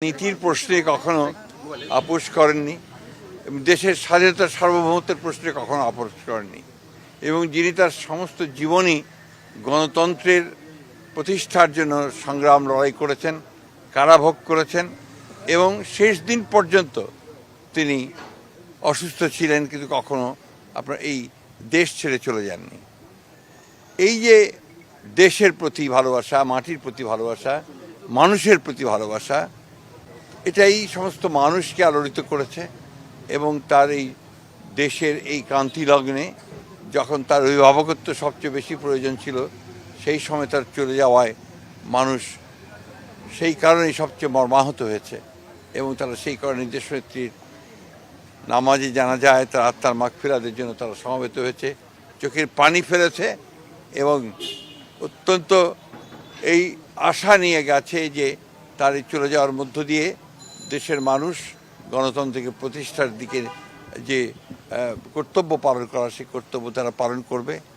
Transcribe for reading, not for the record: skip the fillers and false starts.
নীতির প্রশ্নে কখনো আপোষ করেননি, দেশের স্বাধীনতা সার্বভৌমত্বের প্রশ্নে কখনো আপোষ করেননি এবং যিনি তার সমস্ত জীবনই গণতন্ত্রের প্রতিষ্ঠার জন্য সংগ্রাম লড়াই করেছেন, কারাভোগ করেছেন এবং শেষ দিন পর্যন্ত তিনি অসুস্থ ছিলেন কিন্তু কখনো আপনার এই দেশ ছেড়ে চলে যাননি। এই যে দেশের প্রতি ভালোবাসা, মাটির প্রতি ভালোবাসা, মানুষের প্রতি ভালোবাসা, এটাই সমস্ত মানুষকে আলোড়িত করেছে এবং তার এই দেশের এই ক্রান্তি লগ্নে যখন তার অভিভাবকত্ব সবচেয়ে বেশি প্রয়োজন ছিল সেই সময় তার চলে যাওয়ায় মানুষ সেই কারণেই সবচেয়ে মর্মাহত হয়েছে এবং তারা সেই কারণে দেশনেত্রীর নামাজে জানা যায় তার আত্মার মাগফিরাতের জন্য তারা সমবেত হয়েছে, চোখের পানি ফেলেছে এবং অত্যন্ত এই আশা নিয়ে গেছে যে তার এই চলে যাওয়ার মধ্য দিয়ে দেশের মানুষ গণতন্ত্রকে প্রতিষ্ঠার দিকে যে কর্তব্য পালন করা সেই কর্তব্য তারা পালন করবে।